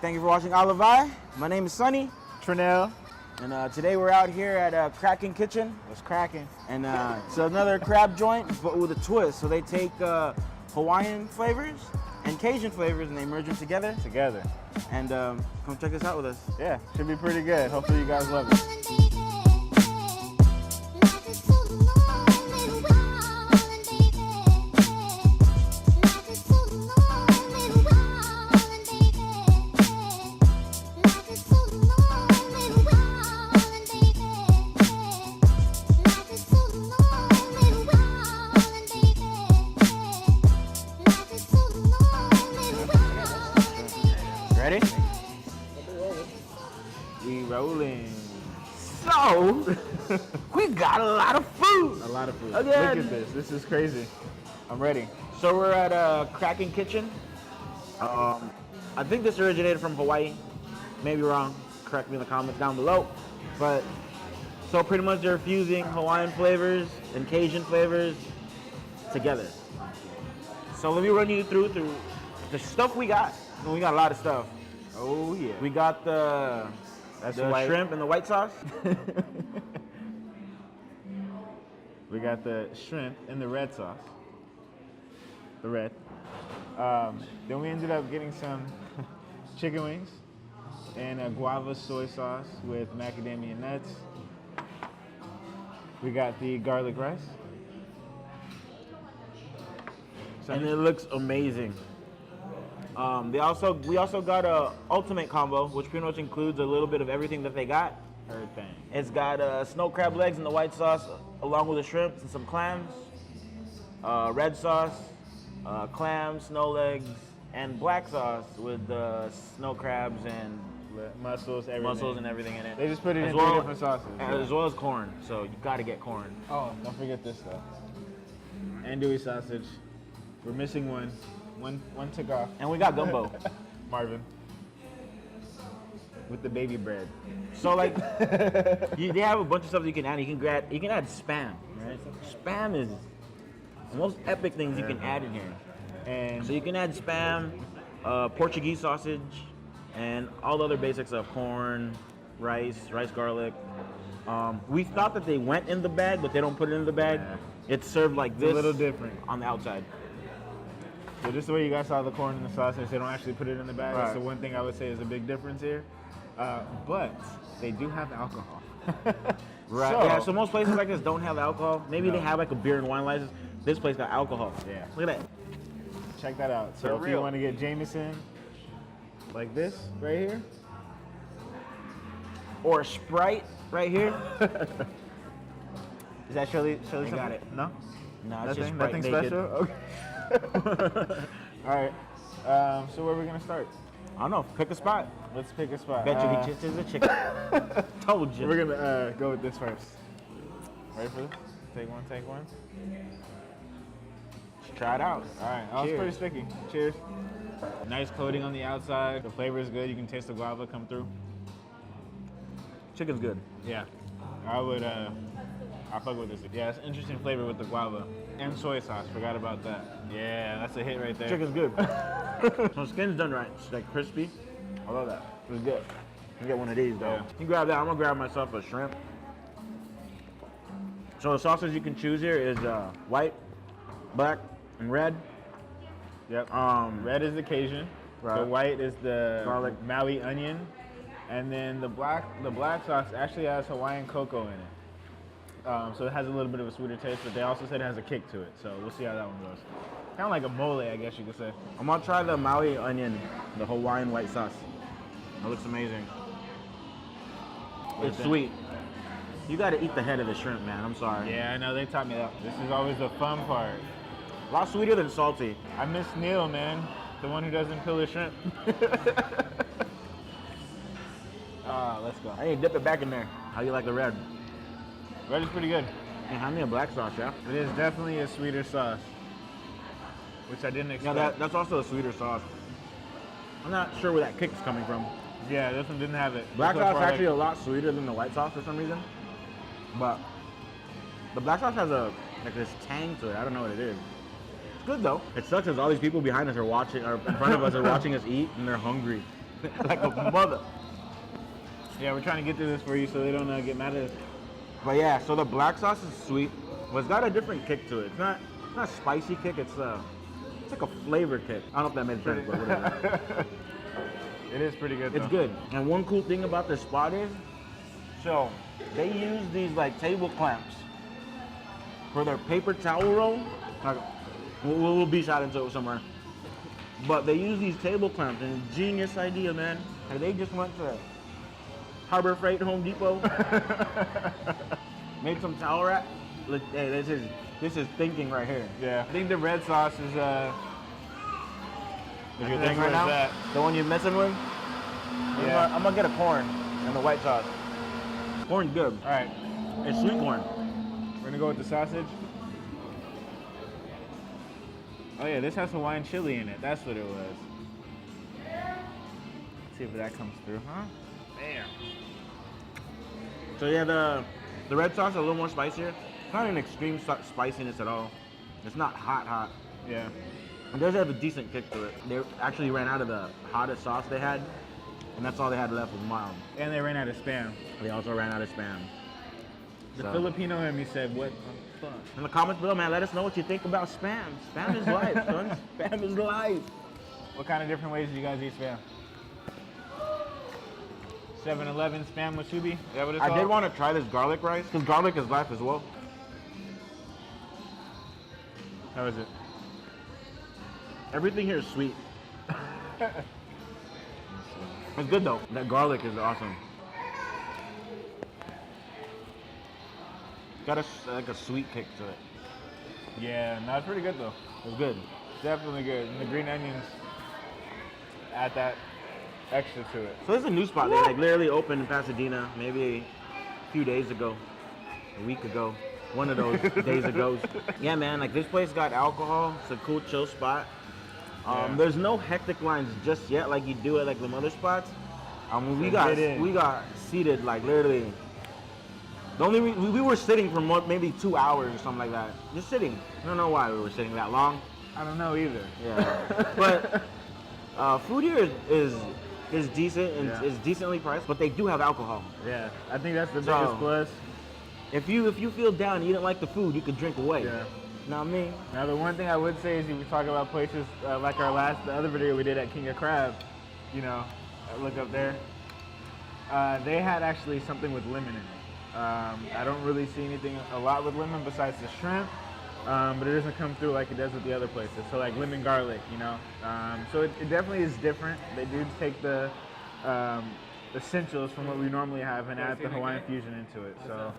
Thank you for watching Hawaii. My name is Sonny. Trinell. And today we're out here at Kraken Kitchen. What's cracking? And it's another crab joint, but with a twist. So they take Hawaiian flavors and Cajun flavors and they merge them together. And come check this out with us. Yeah, should be pretty good. Hopefully you guys love it. Ready? We rolling. So, we got a lot of food. A lot of food. Again. Look at this. This is crazy. I'm ready. So we're at Kraken Kitchen. I think this originated from Hawaii. Maybe wrong. Correct me in the comments down below. But so pretty much they're fusing Hawaiian flavors and Cajun flavors together. So let me run you through the stuff we got. We got a lot of stuff. Oh yeah. We got the shrimp and the white sauce. We got the shrimp and the red sauce. The red. Then we ended up getting some chicken wings and a guava soy sauce with macadamia nuts. We got the garlic rice. And it looks amazing. We also got a ultimate combo, which pretty much includes a little bit of everything that they got. Everything. It's got snow crab legs and the white sauce, along with the shrimps and some clams, red sauce, clams, snow legs, and black sauce with the snow crabs and Mussels, everything. mussels and everything in it. They just put it As in well- three different sauces. As well as corn, so you gotta get corn. Oh, don't forget this stuff. Andouille sausage. We're missing one. One took off. And we got gumbo. Marvin. With the baby bread. So like, they have a bunch of stuff you can add. You can add spam, right? Spam is the most epic things you can add in here. And So you can add spam, Portuguese sausage, and all the other basics of corn, rice garlic. We thought that they went in the bag, but they don't put it in the bag. Yeah. It's served like it's this a little different. on the outside. So just the way you guys saw the corn and the sausage, they don't actually put it in the bag. That's Right. the one thing I would say is a big difference here. But they do have alcohol. Right. So, Yeah. So most places like this don't have alcohol. Maybe they have like a beer and wine license. This place got alcohol. Yeah. Look at that. check that out. So For if you real. want to get Jameson like this right here. Or a Sprite right here. Is that Shirley? You got it. No? No, it's just Nothing Sprite naked. special? Okay. All right. So where are we going to start? I don't know. Pick a spot. Let's pick a spot. Bet you he just is a chicken. Told you. We're going to go with this first. Ready for this? Take one, take one. Let's try it out. All right. That was Cheers. pretty sticky. Cheers. Nice coating on the outside. The flavor is good. You can taste the guava come through. Chicken's good. Yeah. I'll fuck with this. Yeah, it's an interesting flavor with the guava. And soy sauce. Forgot about that. Yeah, that's a hit right there. Chicken's good. So skin's done right. It's like crispy. I love that. It's good. You get one of these though. Yeah. You grab that. I'm gonna grab myself a shrimp. So the sauces you can choose here is white, black, and red. Yep. Red. Red is the Cajun. Right. The white is the Garlic. Maui onion. And then the black sauce actually has Hawaiian cocoa in it. So it has a little bit of a sweeter taste, but they also said it has a kick to it. So we'll see how that one goes. Kind of like a mole, I guess you could say. I'm gonna try the Maui onion, the Hawaiian white sauce. That looks amazing. It's sweet. You gotta eat the head of the shrimp, man. I'm sorry. Yeah, I know. They taught me that. This is always the fun part. A lot sweeter than salty. I miss Neil, man. The one who doesn't peel his shrimp. Let's go. I need to dip it back in there. How you like the red? Red is pretty good. And hand me a black sauce, yeah? It is definitely a sweeter sauce, which I didn't expect. Yeah, that's also a sweeter sauce. I'm not sure where that kick's coming from. Yeah, this one didn't have it. Black This one sauce is brought actually a lot sweeter than the white sauce for some reason. But the black sauce has like this tang to it. I don't know what it is. It's good though. It sucks as all these people behind us are watching, or in front of us are watching us eat, and they're hungry. like a mother. Yeah, we're trying to get through this for you so they don't get mad at us. But yeah, so the black sauce is sweet, but it's got a different kick to it. It's not a spicy kick. It's like a flavor kick. I don't know if that made sense, but whatever. It is pretty good. It's good. And one cool thing about this spot is, so they use these like table clamps for their paper towel roll. Like, we'll be shot into it somewhere. But they use these table clamps, and genius idea, man. And they just went to Harbor Freight, Home Depot, made some towel wrap. Look, hey, this is thinking right here. Yeah. I think the red sauce is Your think thing right where's now? that? The one you're messing with? Yeah. I'm gonna get a corn and the white sauce. Corn's good. All right. It's sweet corn. We're gonna go with the sausage. Oh yeah, this has Hawaiian chili in it. That's what it was. Let's see if that comes through, huh? Damn. So yeah, the red sauce is a little more spicier. It's not an extreme spiciness at all. It's not hot. Yeah. It does have a decent kick to it. They actually ran out of the hottest sauce they had, and that's all they had left was mild. And they ran out of Spam. They also ran out of Spam. The So- Filipino in me said, what the fuck? In the comments below, man, let us know what you think about Spam. Spam is life, son. Spam is life. What kind of different ways do you guys eat Spam? 7-Eleven Spam Wasubi? Is that what it's I called? did want to try this garlic rice, because garlic is life as well. How is it? Everything here is sweet. It's good though. That garlic is awesome. Got like a sweet kick to it. Yeah, no, it's pretty good though. It's good. Definitely good. And the green onions add that extra to it. So this is a new spot. They like literally opened in Pasadena maybe a few days ago, a week ago, one of those days ago. Yeah, man. Like this place got alcohol. It's a cool, chill spot. Yeah. There's no hectic lines just yet, like you do at like the other spots. We So get in. got seated like literally. The only we were sitting for maybe 2 hours or something like that. Just sitting. I don't know why we were sitting that long. I don't know either. Yeah. But food here is decent and Yeah. is decently priced, but they do have alcohol. Yeah, I think that's the So- biggest plus. If you feel down and you don't like the food, you could drink away. Yeah. You know what I mean? Now the one thing I would say is if we talk about places like the other video we did at King of Crab, you know, look up there. They had actually something with lemon in it. I don't really see anything a lot with lemon besides the shrimp, but it doesn't come through like it does with the other places. So like lemon garlic, you know. So it definitely is different. They do take the essentials from what we normally have and add the Hawaiian fusion into it. So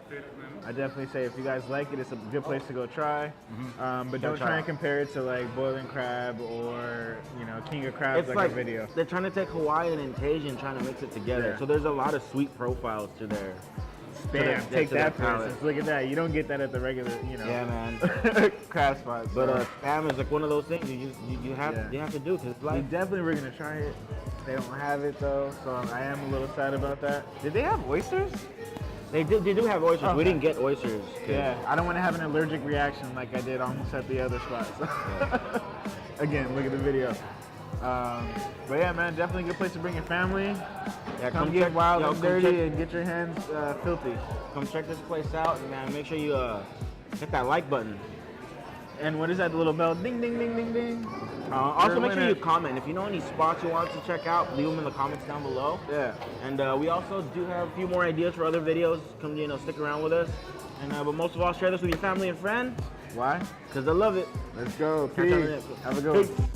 I definitely say if you guys like it, it's a good place to go try. But don't try and compare it to like boiling crab or King of Crabs It's like like a video. they're trying to take Hawaiian and Cajun, trying to mix it together. Yeah. So there's a lot of sweet profiles to their Bam, to take their that for palate. instance. Look at that. You don't get that at the regular, Yeah, man. crab spots. But Spam is like one of those things you have Yeah. to do because it's we like definitely were gonna try it. They don't have it though, so I am a little sad about that. Did they have oysters? they do have oysters. Okay. We didn't get oysters. 'cause- Yeah, I don't want to have an allergic reaction like I did almost at the other spots. Again, look at the video. But yeah, man, definitely a good place to bring your family. Yeah, Come get wild and come dirty check- and get your hands filthy. Come check this place out, and man, make sure you hit that like button. And what is that, the little bell? Ding, ding, ding, ding, ding. Also, You're a make sure winner. you comment. If you know any spots you want to check out, leave them in the comments down below. Yeah. And we also do have a few more ideas for other videos. Come, stick around with us. And but most of all, share this with your family and friends, Why? because they love it. Let's go. Catch y'all Peace. next. Have a good one. Peace.